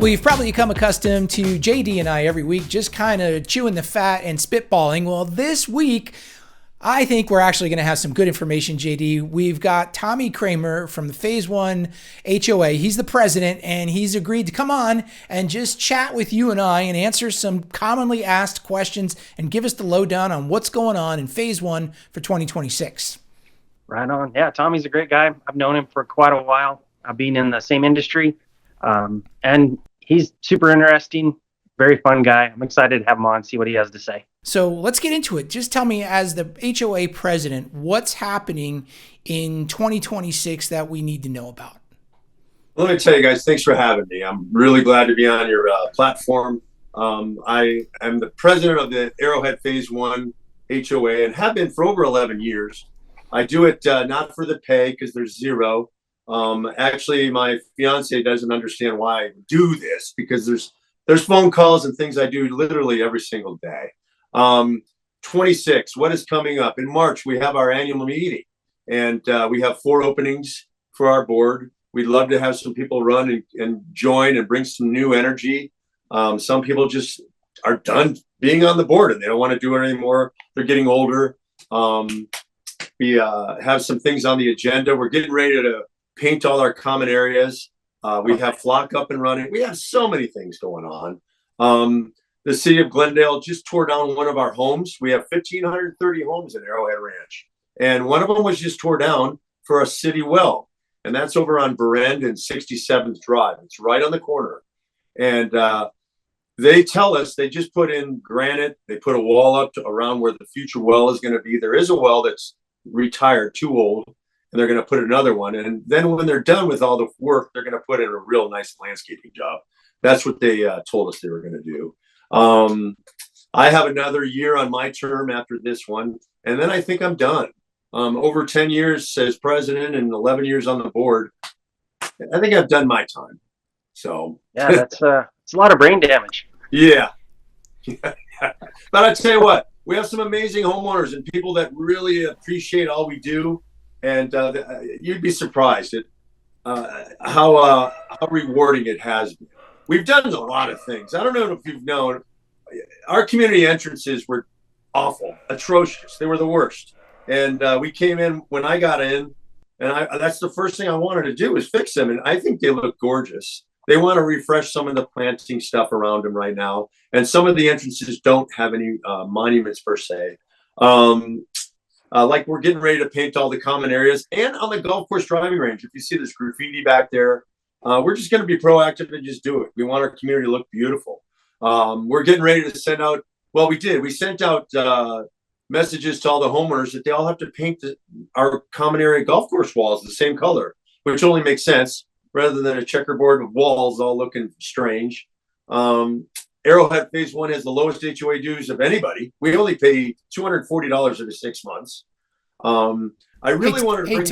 Well, you've probably become accustomed to JD and I every week just kind of chewing the fat and spitballing. Well, this week, I think we're actually going to have some good information, JD. We've got Tommy Cramer from the Phase One HOA. He's the president, and he's agreed to come on and just chat with you and I and answer some commonly asked questions and give us the lowdown on what's going on in Phase One for 2026. Right on. Yeah, Tommy's a great guy. I've known him for quite a while. I've been in the same industry. And he's super interesting, very fun guy. I'm excited to have him on, see what he has to say. So let's get into it. Just tell me, as the HOA president, what's happening in 2026 that we need to know about? Let me tell you guys, thanks for having me. I'm really glad to be on your platform. I am the president of the Arrowhead Phase One HOA and have been for over 11 years. I do it not for the pay because there's zero. Actually, my fiance doesn't understand why I do this because there's phone calls and things I do literally every single day. 26, what is coming up? In March, we have our annual meeting, and we have 4 openings for our board. We'd love to have some people run and join and bring some new energy. Some people just are done being on the board and they don't want to do it anymore. They're getting older. We have some things on the agenda. We're getting ready to paint all our common areas. We have Flock up and running. We have so many things going on. The city of Glendale just tore down one of our homes. We have 1,530 homes in Arrowhead Ranch. And one of them was just tore down for a city well. And that's over on Berend and 67th Drive. It's right on the corner. And they tell us they just put in granite. They put a wall up around where the future well is going to be. There is a well that's retired, too old. And they're going to put another one. And then when they're done with all the work, they're going to put in a real nice landscaping job. That's what they told us they were going to do. I have another year on my term after this one, and then I think I'm done. Over 10 years as president and 11 years on the board, I think I've done my time. So yeah, it's a lot of brain damage. Yeah. But I tell you what, we have some amazing homeowners and people that really appreciate all we do. And you'd be surprised at how rewarding it has been. We've done a lot of things. I don't know if you've known, our community entrances were awful, atrocious. They were the worst. And we came in when I got in, and that's the first thing I wanted to do was fix them. And I think they look gorgeous. They want to refresh some of the planting stuff around them right now. And some of the entrances don't have any monuments per se. Like we're getting ready to paint all the common areas and on the golf course driving range. If you see this graffiti back there, we're just going to be proactive and just do it. We want our community to look beautiful. We're getting ready to send out, well, we sent out messages to all the homeowners that they all have to paint our common area golf course walls the same color, which only makes sense rather than a checkerboard of walls all looking strange. Arrowhead Phase One has the lowest HOA dues of anybody. We only pay $240 every 6 months. I really wanted to bring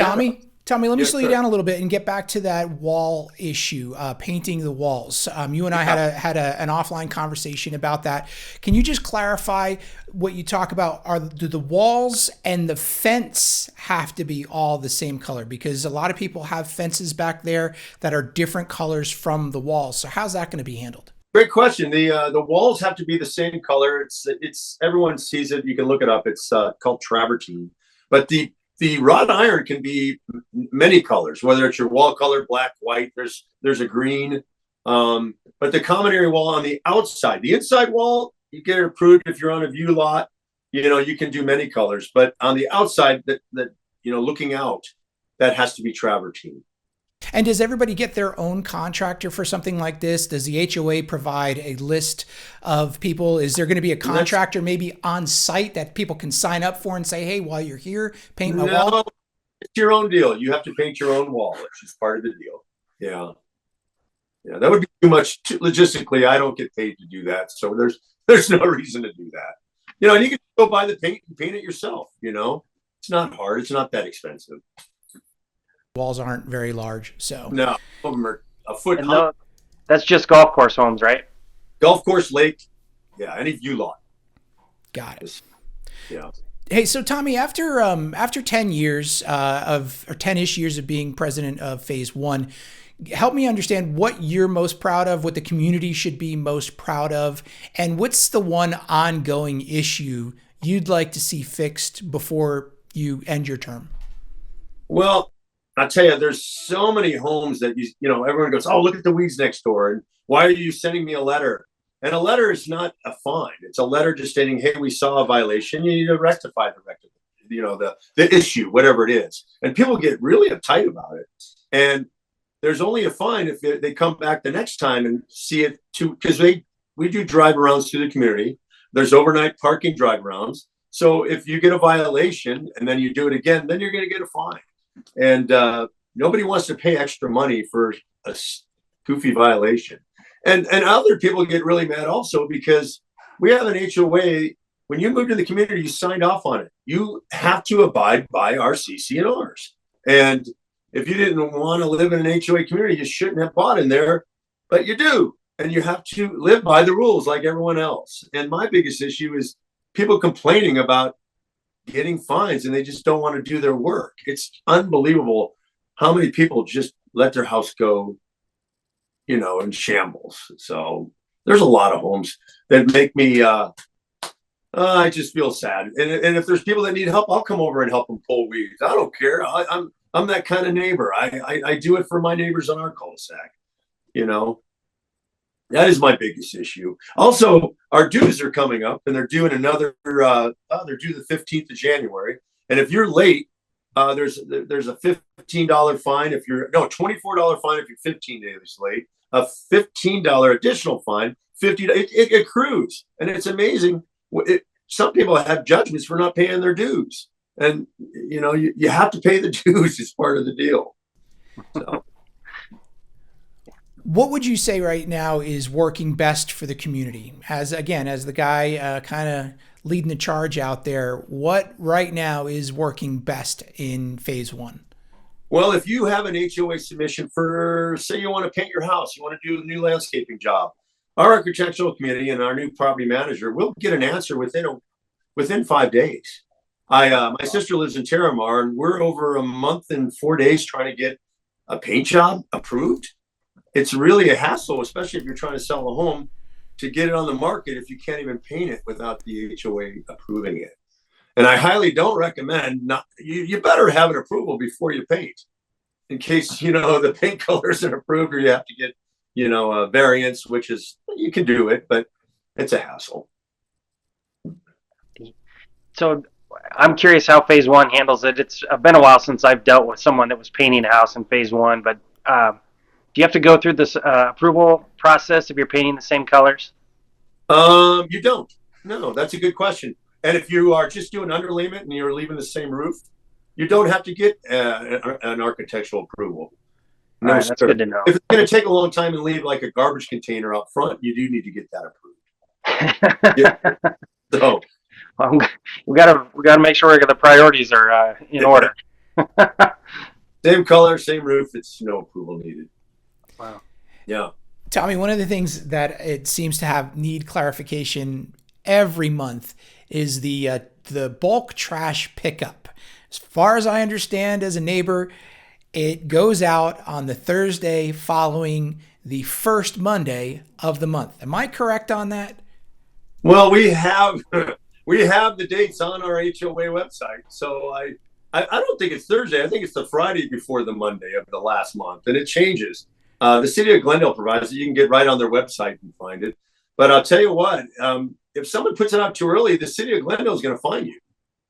Tommy, let me slow you down a little bit and get back to that wall issue, painting the walls. You and I had an offline conversation about that. Can you just clarify what you talk about? Do the walls and the fence have to be all the same color? Because a lot of people have fences back there that are different colors from the walls. So how's that going to be handled? Great question. The walls have to be the same color. It's everyone sees it. You can look it up. It's called travertine. But the wrought iron can be many colors, whether it's your wall color, black, white. There's a green. But the common area wall on the outside, the inside wall, you get it approved if you're on a view lot. You can do many colors. But on the outside, that looking out, that has to be travertine. And does everybody get their own contractor for something like this? Does the HOA provide a list of people? Is there going to be a contractor maybe on site that people can sign up for and say, hey, while you're here, paint my wall? It's your own deal. You have to paint your own wall, which is part of the deal. Yeah, that would be too much. Logistically, I don't get paid to do that. So there's no reason to do that. And you can go buy the paint and paint it yourself. It's not hard. It's not that expensive. Walls aren't very large, so no, some of them are a foot high. That's just golf course homes, right? Golf course, lake, yeah, any view lot. Got it. Yeah. Hey, so Tommy, after 10 years or 10-ish years of being president of Phase One, help me understand what you're most proud of, what the community should be most proud of, and what's the one ongoing issue you'd like to see fixed before you end your term? Well, I tell you, there's so many homes that everyone goes, "Oh, look at the weeds next door," and why are you sending me a letter? And a letter is not a fine; it's a letter just stating, "Hey, we saw a violation. You need to rectify the issue, whatever it is." And people get really uptight about it. And there's only a fine if they come back the next time and see it too, because we do drive arounds through the community. There's overnight parking drive arounds. So if you get a violation and then you do it again, then you're going to get a fine. And nobody wants to pay extra money for a goofy violation. And other people get really mad also because we have an HOA. When you moved to the community, you signed off on it. You have to abide by our CC&Rs. And if you didn't want to live in an HOA community, you shouldn't have bought in there, but you do. And you have to live by the rules like everyone else. And my biggest issue is people complaining about getting fines and they just don't want to do their work. It's unbelievable how many people just let their house go, in shambles. So there's a lot of homes that make me, I just feel sad. And if there's people that need help, I'll come over and help them pull weeds. I don't care. I'm that kind of neighbor. I do it for my neighbors on our cul-de-sac. That is my biggest issue. Also, our dues are coming up, and they're due another. They're due the 15th of January. And if you're late, there's a $15 fine if you're $24 fine if you're 15 days late. A $15 additional fine. It accrues, and it's amazing. Some people have judgments for not paying their dues, and you have to pay the dues as part of the deal. So. What would you say right now is working best for the community? As the guy kind of leading the charge out there, what right now is working best in Phase One? Well, if you have an HOA submission for, say, you want to paint your house, you want to do a new landscaping job, our architectural committee and our new property manager will get an answer within 5 days. My sister lives in Terramar, and we're over a month and 4 days trying to get a paint job approved. It's really a hassle, especially if you're trying to sell a home, to get it on the market if you can't even paint it without the HOA approving it. And I highly don't recommend you better have an approval before you paint, in case the paint color isn't approved or you have to get a variance, which is, you can do it, but it's a hassle. So I'm curious how Phase One handles it. It's been a while since I've dealt with someone that was painting a house in Phase One, but do you have to go through this approval process if you're painting the same colors? You don't. No, that's a good question. And if you are just doing underlayment and you're leaving the same roof, you don't have to get an architectural approval. No, right, that's good to know. If it's going to take a long time and leave like a garbage container out front, you do need to get that approved. Yeah. So we gotta make sure the priorities are in order. Same color, same roof. It's no approval needed. Wow. Yeah. Tommy, one of the things that it seems to need clarification every month is the bulk trash pickup. As far as I understand as a neighbor, it goes out on the Thursday following the first Monday of the month. Am I correct on that? Well, we have the dates on our HOA website. So I don't think it's Thursday. I think it's the Friday before the Monday of the last month, and it changes. The city of Glendale provides it. You can get right on their website and find it. But I'll tell you what, if someone puts it out too early, the city of Glendale is going to find you.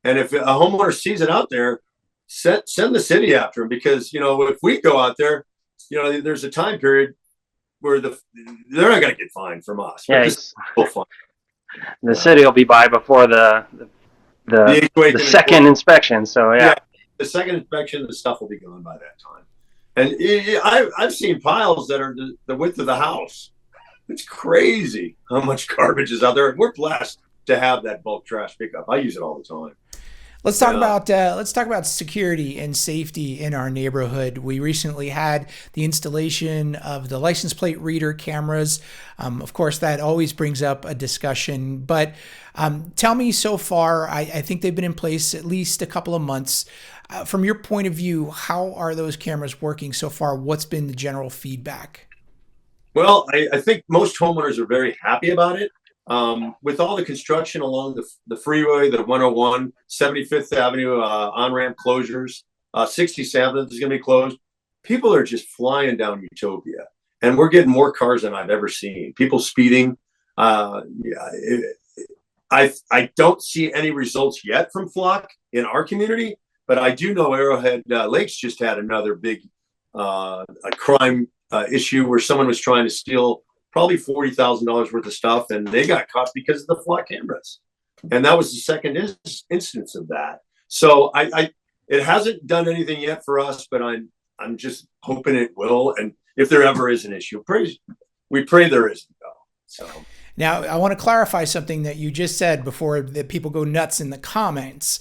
And if a homeowner sees it out there, send the city after them, because if we go out there, there's a time period where they're not going to get fined from us. Yeah, the city will be by before the second inspection. So yeah, the second inspection, the stuff will be gone by that time. And I've seen piles that are the width of the house. It's crazy how much garbage is out there. And we're blessed to have that bulk trash pickup. I use it all the time. Let's talk about security and safety in our neighborhood. We recently had the installation of the license plate reader cameras. Of course, that always brings up a discussion. But tell me, so far, I think they've been in place at least a couple of months. From your point of view, how are those cameras working so far? What's been the general feedback? Well, I think most homeowners are very happy about it. With all the construction along the freeway, the 101, 75th Avenue on-ramp closures, 67th is going to be closed. People are just flying down Utopia, and we're getting more cars than I've ever seen. People speeding. I don't see any results yet from flock in our community, but I do know Arrowhead Lakes just had another big a crime issue where someone was trying to steal probably $40,000 worth of stuff, and they got caught because of the flock cameras. And that was the second instance of that. So it hasn't done anything yet for us, but I'm just hoping it will. And if there ever is an issue, we pray there isn't, though. So now I want to clarify something that you just said before that people go nuts in the comments.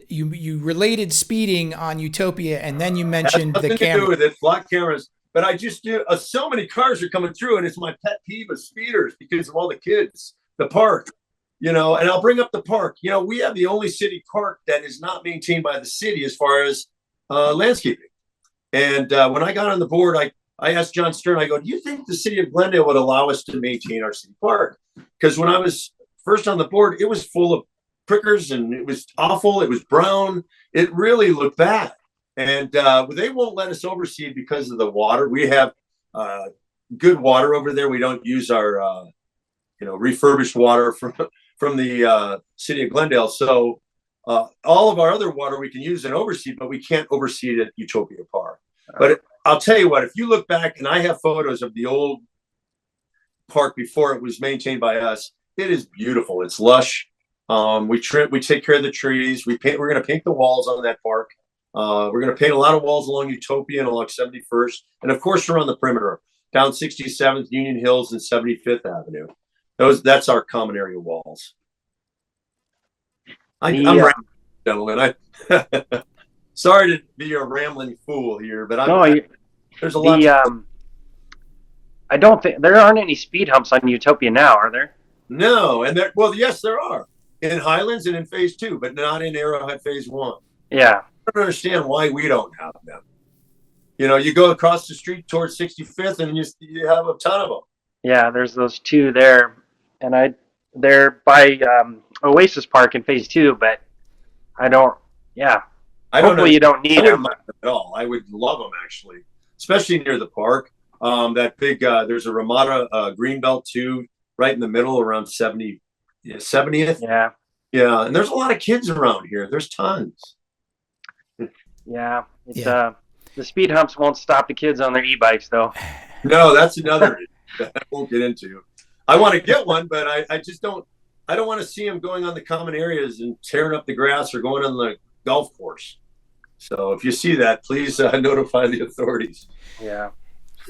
You related speeding on Utopia, and then you mentioned the camera. To do with it, flock cameras. But I just do. So many cars are coming through, and it's my pet peeve of speeders because of all the kids, the park, And I'll bring up the park. We have the only city park that is not maintained by the city as far as landscaping. And when I got on the board, I asked John Stern. I go, "Do you think the city of Glendale would allow us to maintain our city park?" Because when I was first on the board, it was full of prickers, and it was awful. It was brown. It really looked bad. And they won't let us oversee it because of the water. We have good water over there. We don't use our, refurbished water from the city of Glendale. So all of our other water we can use and oversee, but we can't oversee it at Utopia Park. But I'll tell you what, if you look back, and I have photos of the old park before it was maintained by us, it is beautiful. It's lush. We take care of the trees. We're going to paint the walls on that park. We're going to paint a lot of walls along Utopia and along 71st. And of course, around the perimeter, down 67th, Union Hills, and 75th Avenue. That's our common area walls. I'm rambling, gentlemen. Sorry to be a rambling fool here, but there's a lot. I don't think there aren't any speed humps on Utopia now, are there? No. And yes, there are in Highlands and in Phase 2, but not in Arrowhead Phase 1. Yeah. I don't understand why we don't have them. You go across the street towards 65th, and you have a ton of them. Yeah, there's those two there, and they're by Oasis Park in Phase 2, but I don't. Yeah, hopefully you don't need them at all. I would love them, actually, especially near the park. That big there's a Ramada Greenbelt too, right in the middle around 70th. Yeah, and there's a lot of kids around here. There's tons. Yeah, the speed humps won't stop the kids on their e-bikes, though. No, that's another that I won't get into. I want to get one, but I just don't. I don't want to see them going on the common areas and tearing up the grass or going on the golf course. So if you see that, please notify the authorities. Yeah.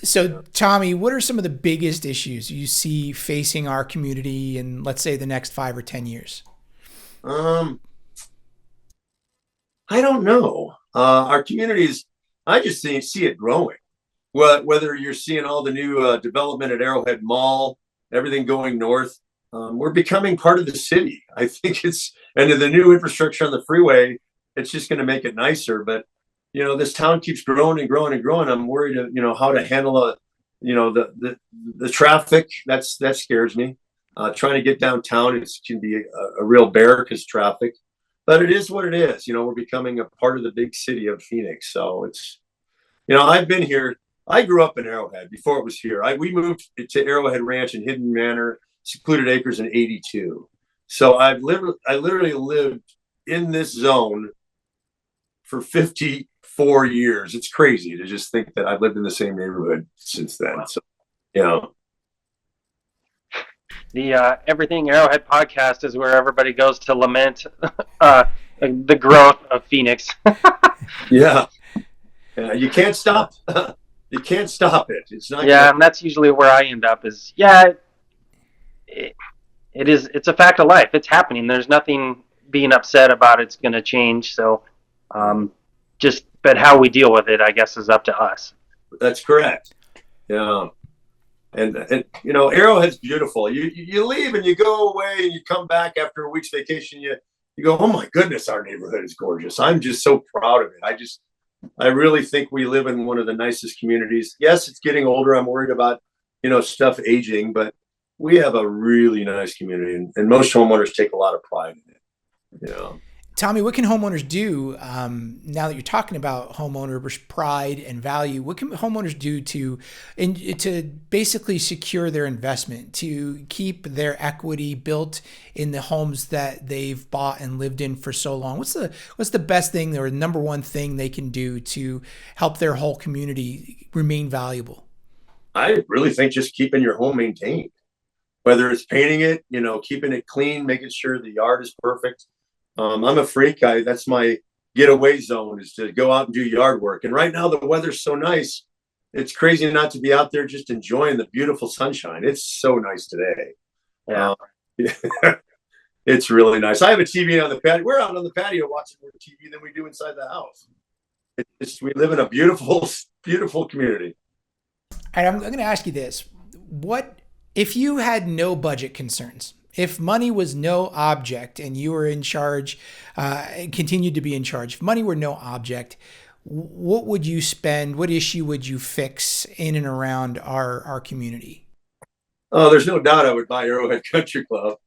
So, Tommy, what are some of the biggest issues you see facing our community in, let's say, the next 5 or 10 years? I don't know. Our communities, I just see it growing. Whether you're seeing all the new development at Arrowhead Mall, everything going north, we're becoming part of the city. I think and the new infrastructure on the freeway, it's just going to make it nicer. But, this town keeps growing and growing and growing. I'm worried, how to handle the traffic. That scares me. Trying to get downtown, it can be a real bear because traffic. But it is what it is. We're becoming a part of the big city of Phoenix. So it's, I've been here. I grew up in Arrowhead before it was here. We moved to Arrowhead Ranch in Hidden Manor, Secluded Acres in '82. So I literally lived in this zone for 54 years. It's crazy to just think that I've lived in the same neighborhood since then. Wow. So, The Everything Arrowhead podcast is where everybody goes to lament the growth of Phoenix. Yeah. You can't stop. You can't stop it. It's not. Yeah, and that's usually where I end up. It's a fact of life. It's happening. There's nothing being upset about it's going to change. So, but how we deal with it, I guess, is up to us. That's correct. Yeah. And Arrowhead's beautiful. You leave and you go away and you come back after a week's vacation. You go, oh my goodness, our neighborhood is gorgeous. I'm just so proud of it. I really think we live in one of the nicest communities. Yes, it's getting older. I'm worried about, stuff aging, but we have a really nice community, and most homeowners take a lot of pride in it. Tommy, what can homeowners do now that you're talking about homeowner pride and value? What can homeowners do to basically secure their investment, to keep their equity built in the homes that they've bought and lived in for so long? What's the best thing or number one thing they can do to help their whole community remain valuable? I really think just keeping your home maintained, whether it's painting it, keeping it clean, making sure the yard is perfect. I'm a freak. That's my getaway zone, is to go out and do yard work. And right now the weather's so nice. It's crazy not to be out there just enjoying the beautiful sunshine. It's so nice today. Yeah. It's really nice. I have a TV on the patio. We're out on the patio watching more TV than we do inside the house. We live in a beautiful, beautiful community. All right, I'm going to ask you this. What if you had no budget concerns? If money was no object and you were in charge, continued to be in charge, if money were no object, what would you spend? What issue would you fix in and around our community? Oh, there's no doubt I would buy Arrowhead Country Club.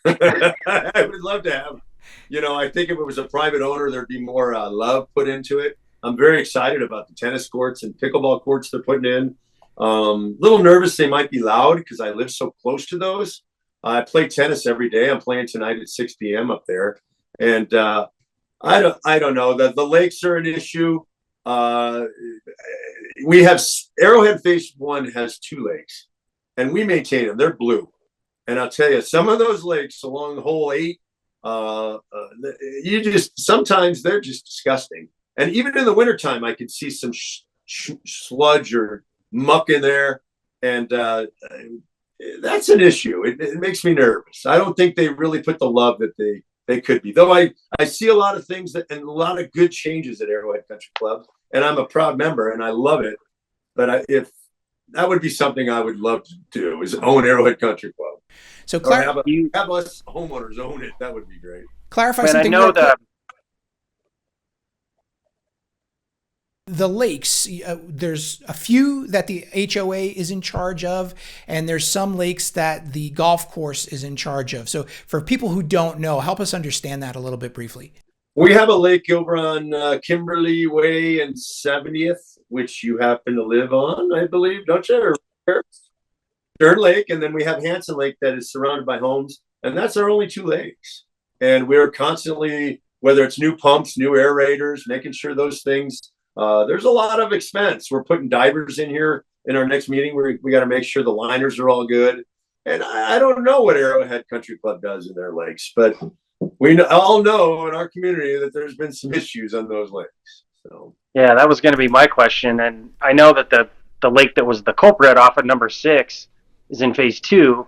I would love to have, I think if it was a private owner, there'd be more love put into it. I'm very excited about the tennis courts and pickleball courts they're putting in. Little nervous they might be loud because I live so close to those. I play tennis every day. I'm playing tonight at 6 p.m. up there. And I don't know. The lakes are an issue. We have Arrowhead Phase One has 2 lakes, and we maintain them. They're blue. And I'll tell you, some of those lakes along hole 8, sometimes they're just disgusting. And even in the wintertime, I could see some sludge or muck in there. And that's an issue. It makes me nervous. I don't think they really put the love that they could be. Though I see a lot of things and a lot of good changes at Arrowhead Country Club, and I'm a proud member and I love it. But if that would be something I would love to do, is own Arrowhead Country Club. So have us homeowners own it. That would be great. Clarify something. I know that the lakes, there's a few that the HOA is in charge of, and there's some lakes that the golf course is in charge of. So for people who don't know, help us understand that a little bit briefly. We have a lake over on Kimberly Way and 70th, which you happen to live on, I believe, don't you? Stern Lake, and then we have Hanson Lake that is surrounded by homes, and that's our only 2 lakes. And we're constantly, whether it's new pumps, new aerators, making sure those things. There's a lot of expense. We're putting divers in here in our next meeting. We got to make sure the liners are all good. And I don't know what Arrowhead Country Club does in their lakes, but we all know in our community that there's been some issues on those lakes. So yeah, that was going to be my question. And I know that the lake that was the culprit off of number 6 is in phase 2.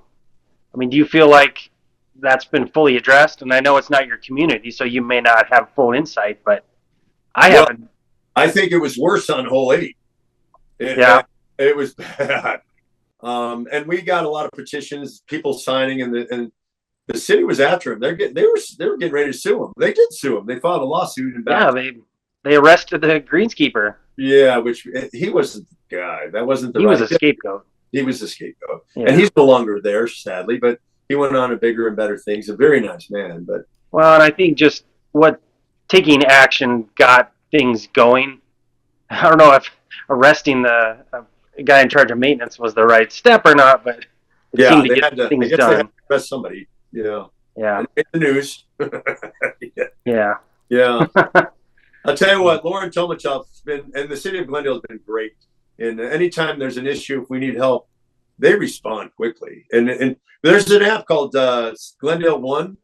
I mean, do you feel like that's been fully addressed? And I know it's not your community, so you may not have full insight, but I haven't. I think it was worse on hole 8. It was bad. And we got a lot of petitions, people signing, and the city was after him. They were getting ready to sue him. They did sue him. They filed a lawsuit. They arrested the greenskeeper. Yeah, which he wasn't the guy. That wasn't the. He was a scapegoat. He was a scapegoat, and he's no longer there, sadly. But he went on to bigger and better things. A very nice man, but well, and I think just what taking action got things going. I don't know if arresting the guy in charge of maintenance was the right step or not, but it seemed to get things done. They had to arrest somebody. Yeah. In the news. Yeah. I'll tell you what, Lauren Tomachov's been, and the city of Glendale has been great. And anytime there's an issue, if we need help, they respond quickly. And there's an app called Glendale One.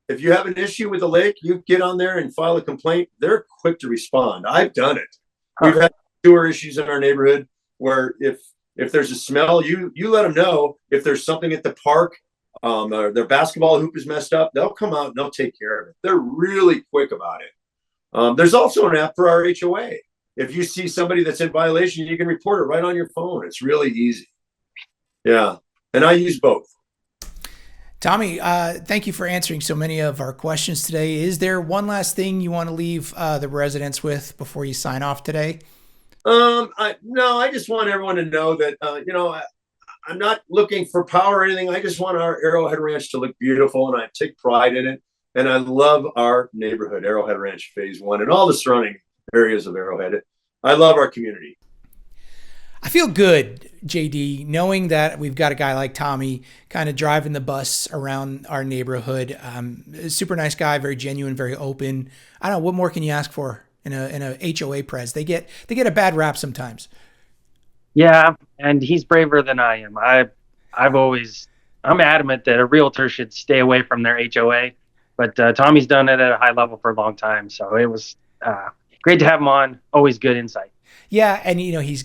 If you have an issue with the lake, you get on there and file a complaint. They're quick to respond. I've done it. We've had sewer issues in our neighborhood where if there's a smell, you let them know. If there's something at the park their basketball hoop is messed up, they'll come out and they'll take care of it. They're really quick about it. There's also an app for our HOA. If you see somebody that's in violation, you can report it right on your phone. It's really easy. Yeah. And I use both. Tommy, thank you for answering so many of our questions today. Is there one last thing you want to leave the residents with before you sign off today? I just want everyone to know that, I'm not looking for power or anything. I just want our Arrowhead Ranch to look beautiful, and I take pride in it. And I love our neighborhood, Arrowhead Ranch Phase One, and all the surrounding areas of Arrowhead. I love our community. I feel good, JD, knowing that we've got a guy like Tommy kind of driving the bus around our neighborhood. Super nice guy, very genuine, very open. I don't know, what more can you ask for in a HOA pres? They get a bad rap sometimes. Yeah, and he's braver than I am. I'm adamant that a realtor should stay away from their HOA, but Tommy's done it at a high level for a long time, so it was great to have him on. Always good insight. Yeah, and he's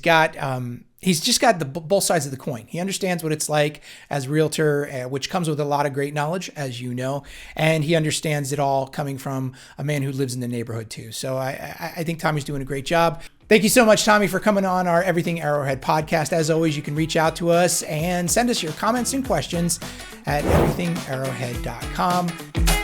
just got both sides of the coin. He understands what it's like as a realtor, which comes with a lot of great knowledge, as you know, and he understands it all coming from a man who lives in the neighborhood too. So I think Tommy's doing a great job. Thank you so much, Tommy, for coming on our Everything Arrowhead podcast. As always, you can reach out to us and send us your comments and questions at everythingarrowhead.com.